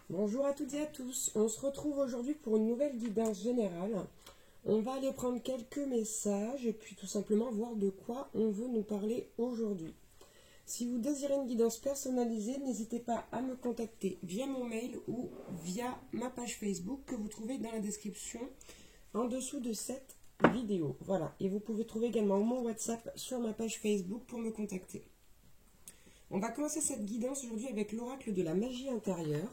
Bonjour à toutes et à tous, on se retrouve aujourd'hui pour une nouvelle guidance générale. On va aller prendre quelques messages et puis tout simplement voir de quoi on veut nous parler aujourd'hui. Si vous désirez une guidance personnalisée, n'hésitez pas à me contacter via mon mail ou via ma page Facebook que vous trouvez dans la description en dessous de cette vidéo. Voilà, et vous pouvez trouver également mon WhatsApp sur ma page Facebook pour me contacter. On va commencer cette guidance aujourd'hui avec l'oracle de la magie intérieure.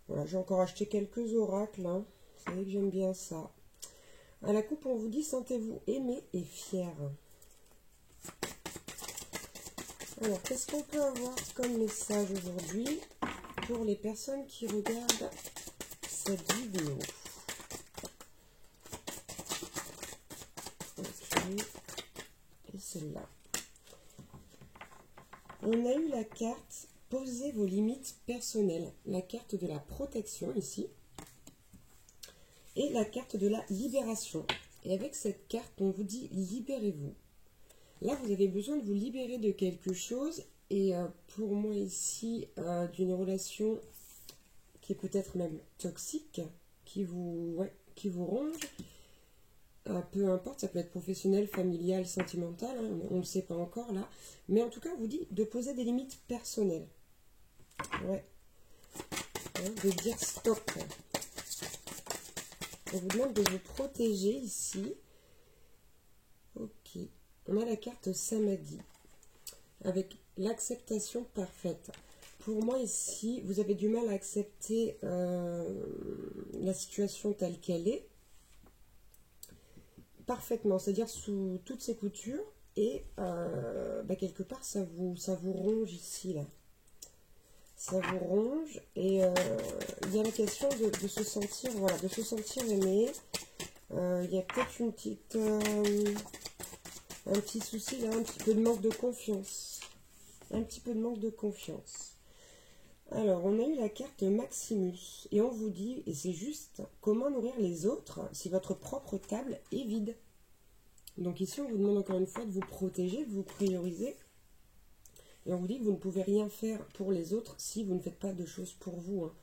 Voilà, j'ai encore acheté quelques oracles, hein. Vous savez que j'aime bien ça. À la coupe, on vous dit sentez-vous aimé et fier. Alors, qu'est-ce qu'on peut avoir comme message aujourd'hui pour les personnes qui regardent cette vidéo? Ok, et celle-là. On a eu la carte posez vos limites personnelles, la carte de la protection ici, et la carte de la libération. Et avec cette carte, on vous dit libérez-vous. Là, vous avez besoin de vous libérer de quelque chose, et pour moi ici, d'une relation qui est peut-être même toxique, qui vous ronge. Peu importe, ça peut être professionnel, familial, sentimental, hein, on ne sait pas encore là. Mais en tout cas, on vous dit de poser des limites personnelles. Ouais. Hein, de dire stop. On vous demande de vous protéger ici. Ok. On a la carte Samadhi. Avec l'acceptation parfaite. Pour moi ici, vous avez du mal à accepter la situation telle qu'elle est. Parfaitement, c'est-à-dire sous toutes ses coutures. Et quelque part, ça vous ronge ici, là. Ça vous ronge et il y a la question de se sentir, voilà, de se sentir aimé. Il y a peut-être une petite, un petit souci là, un petit peu de manque de confiance. Un petit peu de manque de confiance. Alors, on a eu la carte Maximus et on vous dit, et c'est juste, comment nourrir les autres si votre propre table est vide. Donc ici, on vous demande encore une fois de vous protéger, de vous prioriser. Et on vous dit que vous ne pouvez rien faire pour les autres si vous ne faites pas de choses pour vous. Hein.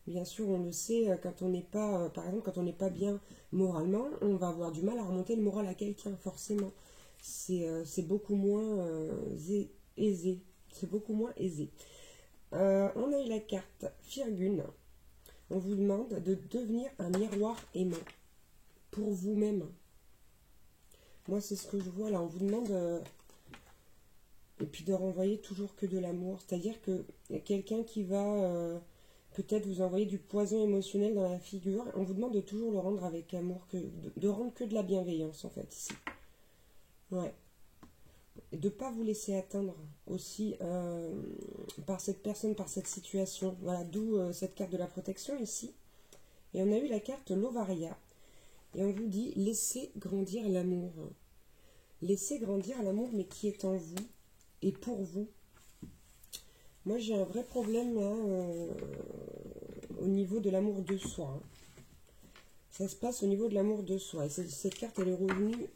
Bien sûr, on le sait, quand on n'est pas, par exemple, quand on n'est pas bien moralement, on va avoir du mal à remonter le moral à quelqu'un, forcément. C'est beaucoup moins aisé. C'est beaucoup moins aisé. On a eu la carte Firgun. On vous demande de devenir un miroir aimant pour vous-même. Moi, c'est ce que je vois là. On vous demande... et puis de renvoyer toujours que de l'amour. C'est-à-dire qu'il y a quelqu'un qui va peut-être vous envoyer du poison émotionnel dans la figure. On vous demande de toujours le rendre avec amour, de rendre que de la bienveillance en fait ici. Ouais. Et de ne pas vous laisser atteindre aussi par cette personne, par cette situation. Voilà, d'où cette carte de la protection ici. Et on a eu la carte l'Ovaria. Et on vous dit laissez grandir l'amour. Laissez grandir l'amour, mais qui est en vous. Et pour vous, moi j'ai un vrai problème là, au niveau de l'amour de soi. Hein. Ça se passe au niveau de l'amour de soi. Et cette carte, elle est revenue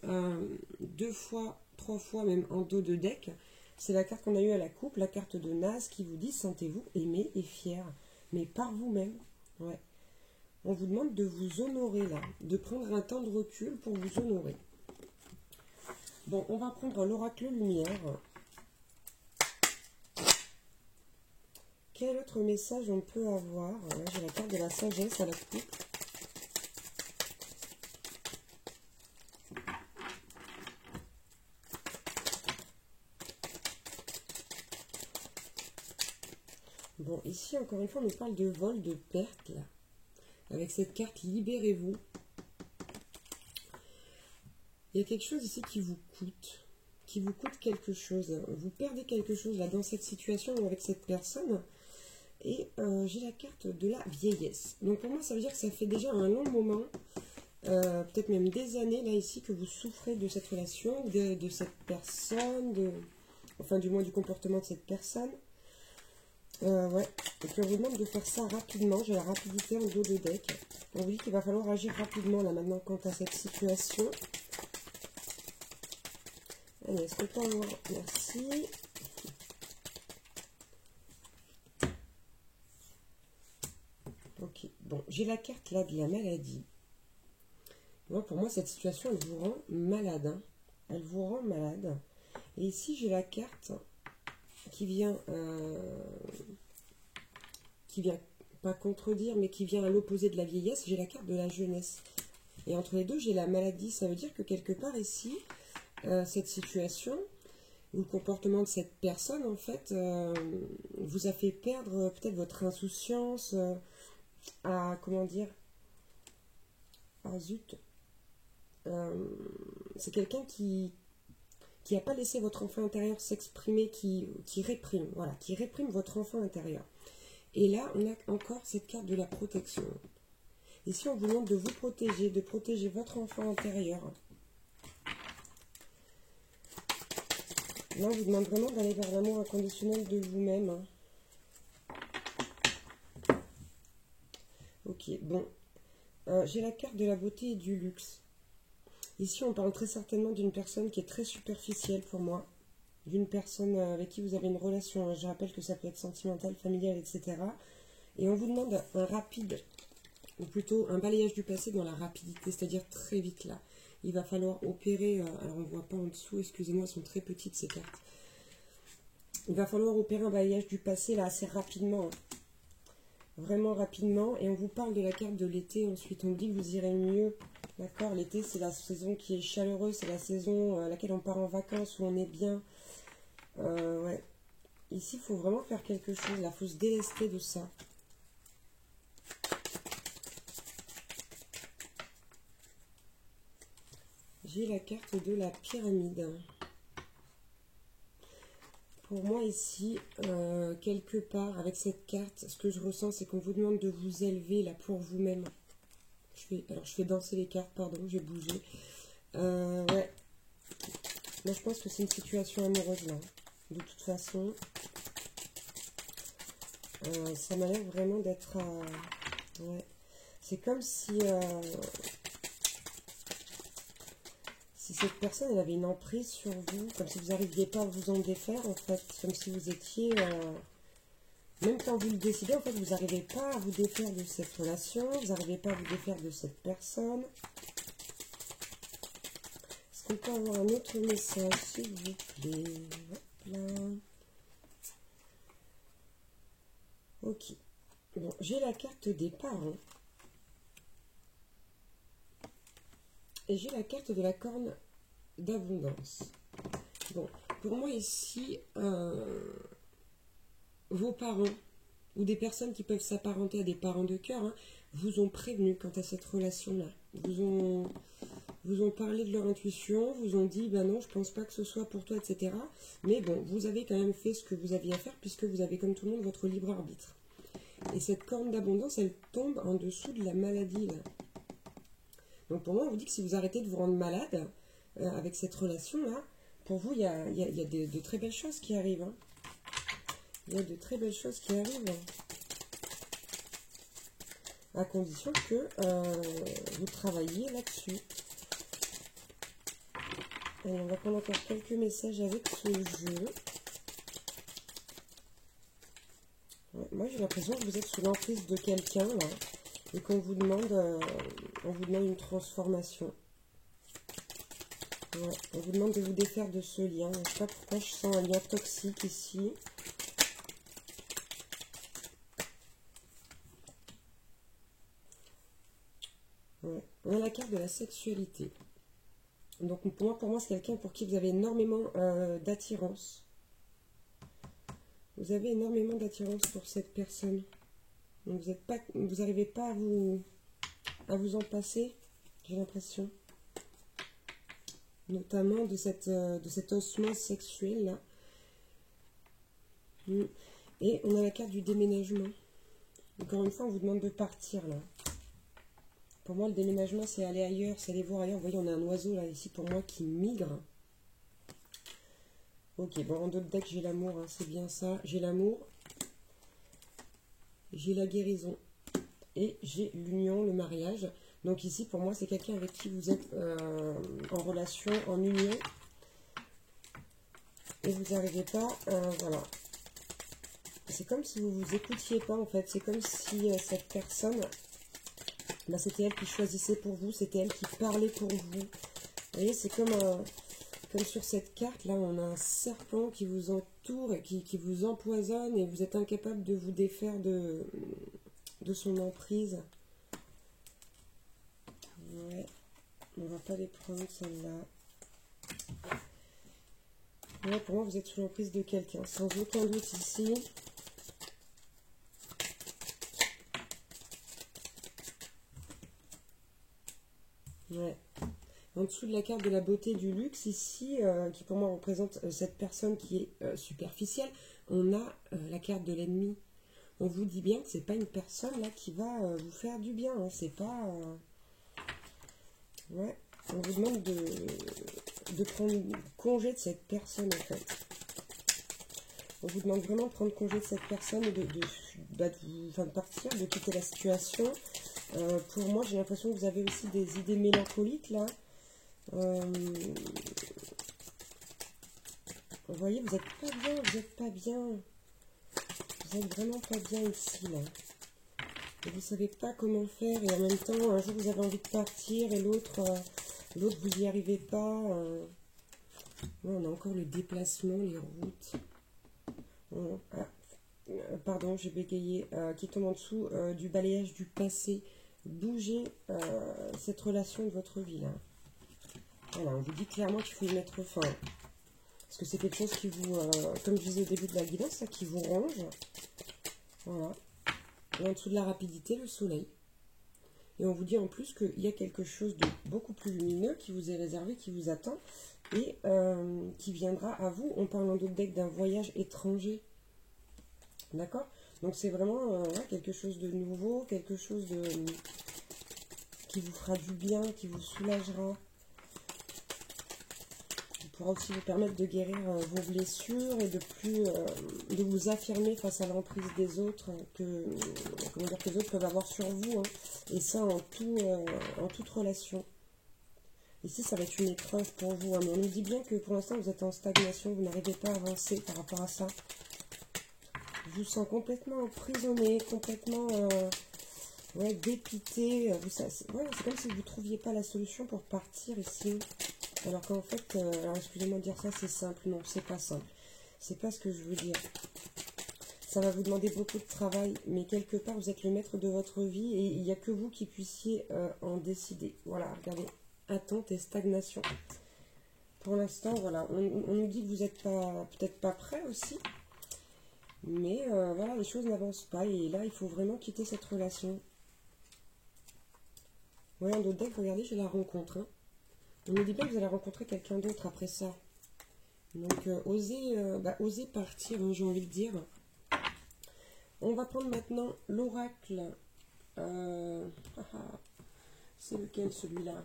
2 fois, 3 fois même en dos de deck. C'est la carte qu'on a eue à la coupe, la carte de Naz qui vous dit sentez-vous aimé et fier. Mais par vous-même. Ouais. On vous demande de vous honorer là, de prendre un temps de recul pour vous honorer. Bon, on va prendre l'oracle lumière. Quel autre message on peut avoir? Là, j'ai la carte de la sagesse à la coupe. Bon, ici, encore une fois, on nous parle de vol, de perte, là. Avec cette carte, libérez-vous. Il y a quelque chose ici qui vous coûte quelque chose. Vous perdez quelque chose, là, dans cette situation ou avec cette personne. Et j'ai la carte de la vieillesse. Donc pour moi, ça veut dire que ça fait déjà un long moment, peut-être même des années, là, ici, que vous souffrez de cette relation, de cette personne, enfin du moins du comportement de cette personne. Ouais. Et puis on vous demande de faire ça rapidement. J'ai la rapidité en dos de deck. On vous dit qu'il va falloir agir rapidement, là, maintenant, quant à cette situation. Allez, est-ce qu'on peut avoir... Merci. Bon, j'ai la carte là de la maladie. Moi, pour moi, cette situation, elle vous rend malade. Hein. Elle vous rend malade. Et ici, j'ai la carte qui vient pas contredire, mais qui vient à l'opposé de la vieillesse. J'ai la carte de la jeunesse. Et entre les deux, j'ai la maladie. Ça veut dire que quelque part ici, cette situation, ou le comportement de cette personne, en fait, vous a fait perdre peut-être votre insouciance à, comment dire, ah zut, c'est quelqu'un qui n'a pas laissé votre enfant intérieur s'exprimer, qui réprime, voilà, qui réprime votre enfant intérieur. Et là, on a encore cette carte de la protection. Ici, on vous demande de vous protéger, de protéger votre enfant intérieur. Là, on vous demande vraiment d'aller vers l'amour inconditionnel de vous-même. Ok, bon. J'ai la carte de la beauté et du luxe. Ici, on parle très certainement d'une personne qui est très superficielle pour moi. D'une personne avec qui vous avez une relation. Je rappelle que ça peut être sentimental, familial, etc. Et on vous demande un rapide, ou plutôt un balayage du passé dans la rapidité, c'est-à-dire très vite là. Il va falloir opérer, alors on ne voit pas en dessous, excusez-moi, elles sont très petites ces cartes. Il va falloir opérer un balayage du passé là assez rapidement, hein. Vraiment rapidement. Et on vous parle de la carte de l'été, ensuite on dit que vous irez mieux. D'accord, l'été c'est la saison qui est chaleureuse, c'est la saison à laquelle on part en vacances, où on est bien. Ouais. Ici il faut vraiment faire quelque chose, là il faut se délester de ça. J'ai la carte de la pyramide. Pour moi ici, quelque part, avec cette carte, ce que je ressens, c'est qu'on vous demande de vous élever là pour vous-même. Alors je fais danser les cartes, pardon, j'ai bougé. Ouais. Moi je pense que c'est une situation amoureuse là. De toute façon, ça m'a l'air vraiment d'être... ouais. C'est comme si... si cette personne elle avait une emprise sur vous, comme si vous n'arriviez pas à vous en défaire en fait, comme si vous étiez, même quand vous le décidez, en fait vous n'arrivez pas à vous défaire de cette relation, vous n'arrivez pas à vous défaire de cette personne. Est-ce qu'on peut avoir un autre message s'il vous plaît? Hop là. Ok, bon, j'ai la carte des parents. Et j'ai la carte de la corne d'abondance. Bon, pour moi ici, vos parents, ou des personnes qui peuvent s'apparenter à des parents de cœur, hein, vous ont prévenu quant à cette relation-là. Vous ont parlé de leur intuition, vous ont dit, ben non, je pense pas que ce soit pour toi, etc. Mais bon, vous avez quand même fait ce que vous aviez à faire, puisque vous avez, comme tout le monde, votre libre arbitre. Et cette corne d'abondance, elle tombe en dessous de la maladie, là. Donc pour moi, on vous dit que si vous arrêtez de vous rendre malade avec cette relation-là, pour vous, il y a de très belles choses qui arrivent. Hein. Il y a de très belles choses qui arrivent. À condition que vous travailliez là-dessus. Allez, on va prendre encore quelques messages avec ce jeu. Ouais, moi, j'ai l'impression que vous êtes sous l'emprise de quelqu'un, là. Et qu'on vous demande, une transformation. Ouais, on vous demande de vous défaire de ce lien. Je ne sais pas pourquoi je sens un lien toxique ici. Ouais. On a la carte de la sexualité. Donc pour moi c'est quelqu'un pour qui vous avez énormément d'attirance. Vous avez énormément d'attirance pour cette personne. Donc vous n'arrivez pas à vous en passer, j'ai l'impression. Notamment de cette osmose sexuelle là. Et on a la carte du déménagement. Encore une fois, on vous demande de partir là. Pour moi, le déménagement, c'est aller ailleurs, c'est aller voir ailleurs. Vous voyez, on a un oiseau là, ici, pour moi, qui migre. Ok, bon, en d'autres decks, j'ai l'amour, hein, c'est bien ça. J'ai l'amour, j'ai la guérison et j'ai l'union, le mariage. Donc ici, pour moi, c'est quelqu'un avec qui vous êtes en relation, en union. Et vous n'arrivez pas, voilà. C'est comme si vous vous écoutiez pas, en fait. C'est comme si cette personne... Ben, c'était elle qui choisissait pour vous, c'était elle qui parlait pour vous. Vous voyez, c'est comme, comme sur cette carte, là, on a un serpent qui vous entoure et qui vous empoisonne et vous êtes incapable de vous défaire de son emprise. Ouais, on va pas les prendre, celle-là. Ouais, pour moi, vous êtes sous l'emprise de quelqu'un, sans aucun doute ici. Ouais. En dessous de la carte de la beauté du luxe, ici, qui pour moi représente cette personne qui est superficielle, on a la carte de l'ennemi. On vous dit bien que c'est pas une personne là qui va vous faire du bien. Hein. C'est pas... Ouais. On vous demande de prendre congé de cette personne en fait. On vous demande vraiment de prendre congé de cette personne et de partir, de quitter la situation. Pour moi, j'ai l'impression que vous avez aussi des idées mélancoliques là. Vous voyez, vous n'êtes pas bien, vous n'êtes pas bien. Vous n'êtes vraiment pas bien ici là. Et vous ne savez pas comment faire et en même temps, un jour vous avez envie de partir et l'autre, vous n'y arrivez pas. Ouais, on a encore le déplacement, les routes. Pardon, j'ai bégayé. Qui tombe en dessous du balayage du passé. Bougez cette relation de votre vie là. Voilà, on vous dit clairement qu'il faut y mettre fin. Parce que c'est quelque chose qui vous, comme je disais au début de la guidance, ça, qui vous ronge. Voilà. Et en dessous de la rapidité, le soleil. Et on vous dit en plus qu'il y a quelque chose de beaucoup plus lumineux qui vous est réservé, qui vous attend et qui viendra à vous. On parle en d'autres decks d'un voyage étranger. D'accord? Donc c'est vraiment quelque chose de nouveau, quelque chose qui vous fera du bien, qui vous soulagera. Qui pourra aussi vous permettre de guérir vos blessures et de vous affirmer face à l'emprise des autres que les autres peuvent avoir sur vous. Hein. Et ça en toute relation. Ici, ça va être une épreuve pour vous. Hein. Mais on nous dit bien que pour l'instant, vous êtes en stagnation. Vous n'arrivez pas à avancer par rapport à ça. Je vous sens complètement emprisonné, complètement dépité. C'est comme si vous ne trouviez pas la solution pour partir ici. Alors qu'en fait, excusez-moi de dire ça, c'est simple. Non, c'est pas simple. C'est pas ce que je veux dire. Ça va vous demander beaucoup de travail, mais quelque part, vous êtes le maître de votre vie et il n'y a que vous qui puissiez en décider. Voilà, regardez, attente et stagnation. Pour l'instant, voilà, on nous dit que vous n'êtes peut-être pas prêt aussi, mais voilà, les choses n'avancent pas et là, il faut vraiment quitter cette relation. Voilà, en d'autres decks, regardez, j'ai la rencontre. Hein. On nous dit bien que vous allez rencontrer quelqu'un d'autre après ça. Donc, osez partir, hein, j'ai envie de dire. On va prendre maintenant l'oracle. C'est lequel celui-là?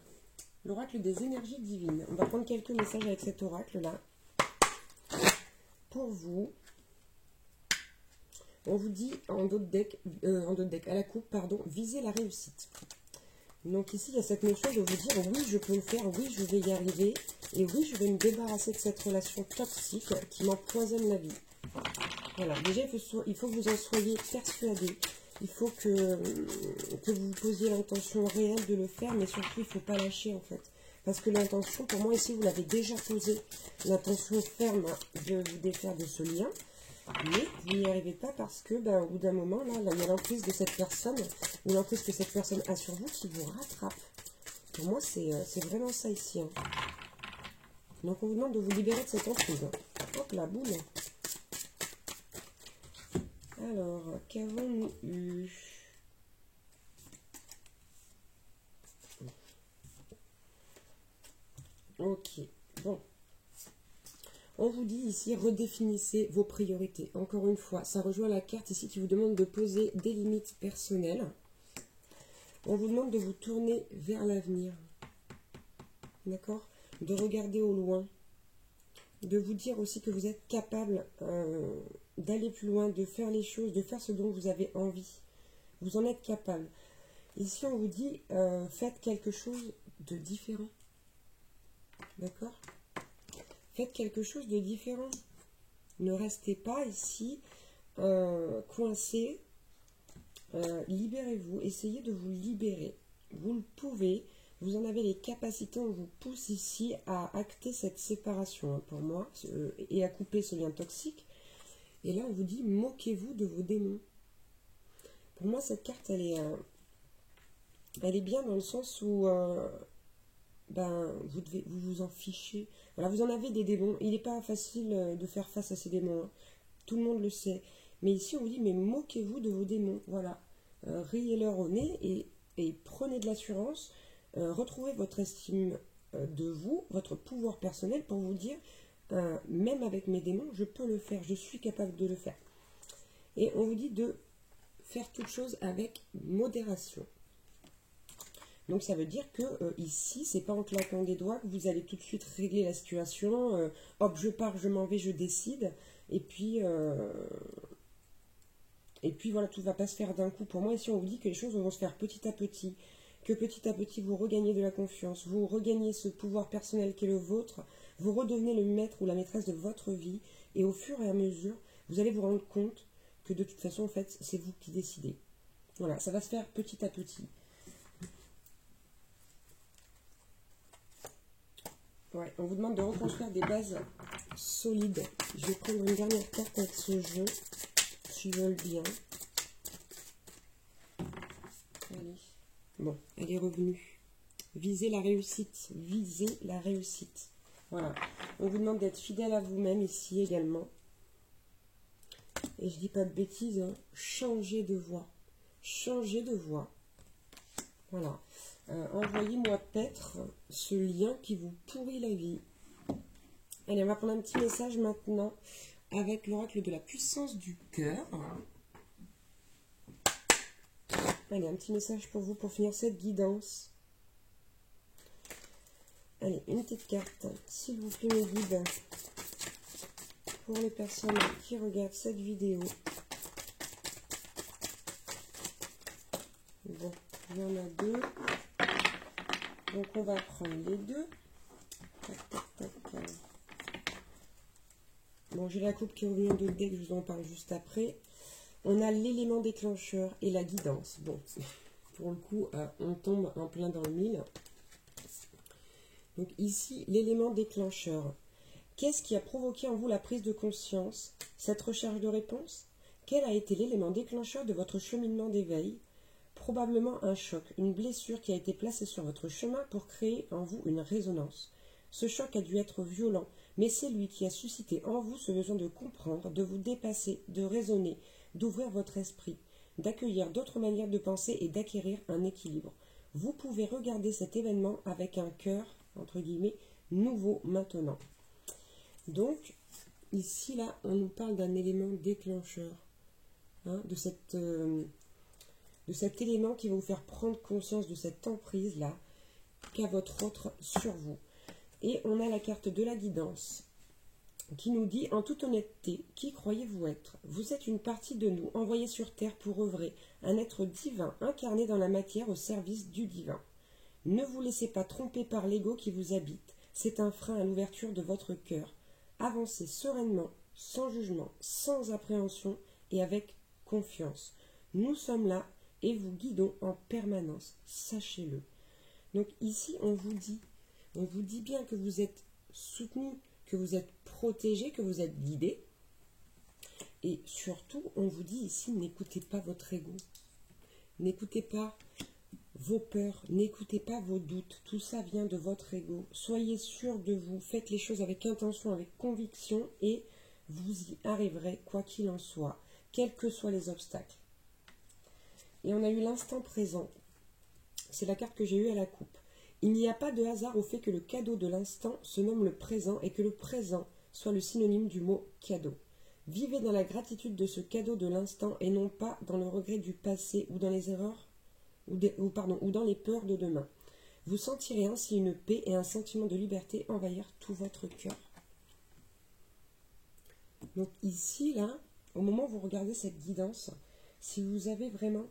L'oracle des énergies divines. On va prendre quelques messages avec cet oracle-là. Pour vous, on vous dit en d'autres decks, à la coupe, pardon, visez la réussite. Donc ici, il y a cette notion de vous dire oui, je peux le faire, oui, je vais y arriver, et oui, je vais me débarrasser de cette relation toxique qui m'empoisonne la vie. Voilà, déjà, il faut que vous en soyez persuadé. Il faut que vous posiez l'intention réelle de le faire, mais surtout, il ne faut pas lâcher, en fait. Parce que l'intention, pour moi, ici, vous l'avez déjà posée. L'intention ferme de vous défaire de ce lien. Mais vous n'y arrivez pas parce que, au bout d'un moment, là, il y a l'emprise de cette personne, ou l'emprise que cette personne a sur vous qui vous rattrape. Pour moi, c'est vraiment ça ici. Hein. Donc, on vous demande de vous libérer de cette emprise. Hop, la boule. Alors, qu'avons-nous eu? Ok, bon. On vous dit ici, redéfinissez vos priorités. Encore une fois, ça rejoint la carte ici qui vous demande de poser des limites personnelles. On vous demande de vous tourner vers l'avenir. D'accord? De regarder au loin. De vous dire aussi que vous êtes capable d'aller plus loin, de faire les choses, de faire ce dont vous avez envie. Vous en êtes capable. Ici, on vous dit, faites quelque chose de différent. D'accord? Faites quelque chose de différent. Ne restez pas ici coincé. Libérez-vous. Essayez de vous libérer. vous le pouvez, vous en avez les capacités, on vous pousse ici à acter cette séparation, pour moi, et à couper ce lien toxique. Et là, on vous dit, moquez-vous de vos démons. Pour moi, cette carte, elle est bien dans le sens où vous vous en fichez. Voilà, vous en avez des démons. Il n'est pas facile de faire face à ces démons, hein. Tout le monde le sait. Mais ici, on vous dit, mais moquez-vous de vos démons. Voilà. Riez-leur au nez et prenez de l'assurance. Retrouvez votre estime de vous, votre pouvoir personnel pour vous dire, même avec mes démons, je peux le faire. Je suis capable de le faire. Et on vous dit de faire toute chose avec modération. Donc ça veut dire que ici, c'est pas en claquant des doigts que vous allez tout de suite régler la situation. Hop, je pars, je m'en vais, je décide. Et puis voilà, tout ne va pas se faire d'un coup. Pour moi, ici, on vous dit que les choses vont se faire petit à petit. Que petit à petit, vous regagnez de la confiance. Vous regagnez ce pouvoir personnel qui est le vôtre. Vous redevenez le maître ou la maîtresse de votre vie. Et au fur et à mesure, vous allez vous rendre compte que de toute façon, en fait, c'est vous qui décidez. Voilà, ça va se faire petit à petit. Ouais, on vous demande de reconstruire des bases solides. Je vais prendre une dernière carte avec ce jeu, s'ils veulent bien. Allez. Bon, elle est revenue. Visez la réussite. Visez la réussite. Voilà. On vous demande d'être fidèle à vous-même ici également. Et je dis pas de bêtises, hein. Changez de voix. Changez de voix. Voilà. Envoyez-moi paître ce lien qui vous pourrit la vie. Allez, on va prendre un petit message maintenant avec l'oracle de la puissance du cœur. Allez, un petit message pour vous pour finir cette guidance. Allez, une petite carte, s'il vous plaît, mes guides, pour les personnes qui regardent cette vidéo. Bon, il y en a deux. Donc, on va prendre les deux. Tac, tac, tac. Bon, j'ai la coupe qui revient de deck, je vous en parle juste après. On a l'élément déclencheur et la guidance. Bon, pour le coup, on tombe en plein dans le mille. Donc ici, l'élément déclencheur. Qu'est-ce qui a provoqué en vous la prise de conscience, cette recherche de réponse? Quel a été l'élément déclencheur de votre cheminement d'éveil? Probablement un choc, une blessure qui a été placée sur votre chemin pour créer en vous une résonance. Ce choc a dû être violent, mais c'est lui qui a suscité en vous ce besoin de comprendre, de vous dépasser, de raisonner, d'ouvrir votre esprit, d'accueillir d'autres manières de penser et d'acquérir un équilibre. Vous pouvez regarder cet événement avec un cœur, entre guillemets, nouveau maintenant. Donc, ici, là, on nous parle d'un élément déclencheur, hein, de cet élément qui va vous faire prendre conscience de cette emprise-là qu'a votre autre sur vous. Et on a la carte de la guidance qui nous dit, en toute honnêteté, qui croyez-vous être? Vous êtes une partie de nous, envoyée sur Terre pour œuvrer, un être divin, incarné dans la matière au service du divin. Ne vous laissez pas tromper par l'ego qui vous habite, c'est un frein à l'ouverture de votre cœur. Avancez sereinement, sans jugement, sans appréhension et avec confiance. Nous sommes là et vous guidons en permanence, sachez-le. Donc ici, on vous dit bien que vous êtes soutenu, que vous êtes protégé, que vous êtes guidé. Et surtout, on vous dit ici, n'écoutez pas votre ego. N'écoutez pas vos peurs, n'écoutez pas vos doutes. Tout ça vient de votre ego. Soyez sûr de vous, faites les choses avec intention, avec conviction et vous y arriverez quoi qu'il en soit, quels que soient les obstacles. Et on a eu l'instant présent. C'est la carte que j'ai eue à la coupe. Il n'y a pas de hasard au fait que le cadeau de l'instant se nomme le présent et que le présent soit le synonyme du mot cadeau. Vivez dans la gratitude de ce cadeau de l'instant et non pas dans le regret du passé ou dans les erreurs ou dans les peurs de demain. Vous sentirez ainsi une paix et un sentiment de liberté envahir tout votre cœur. Donc ici, là, au moment où vous regardez cette guidance, si vous avez vraiment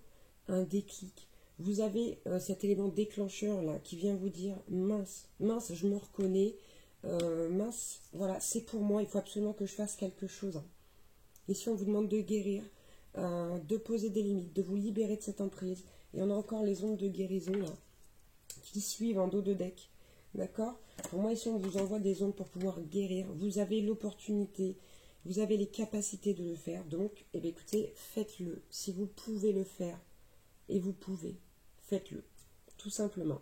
un déclic, vous avez cet élément déclencheur là qui vient vous dire mince, je me reconnais, mince, voilà, c'est pour moi, il faut absolument que je fasse quelque chose. Ici, on vous demande de guérir, de poser des limites, de vous libérer de cette emprise. Et on a encore les ondes de guérison là. qui suivent en dos de deck. D'accord? Pour moi, ici, on vous envoie des ondes pour pouvoir guérir. Vous avez l'opportunité, vous avez les capacités de le faire. Donc, eh bien, écoutez, faites-le. Si vous pouvez le faire, et vous pouvez, faites-le. Tout simplement.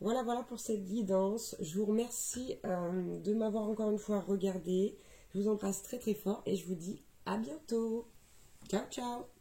Voilà, voilà pour cette guidance. Je vous remercie de m'avoir encore une fois regardé. Je vous embrasse très très fort et je vous dis à bientôt. Ciao, ciao!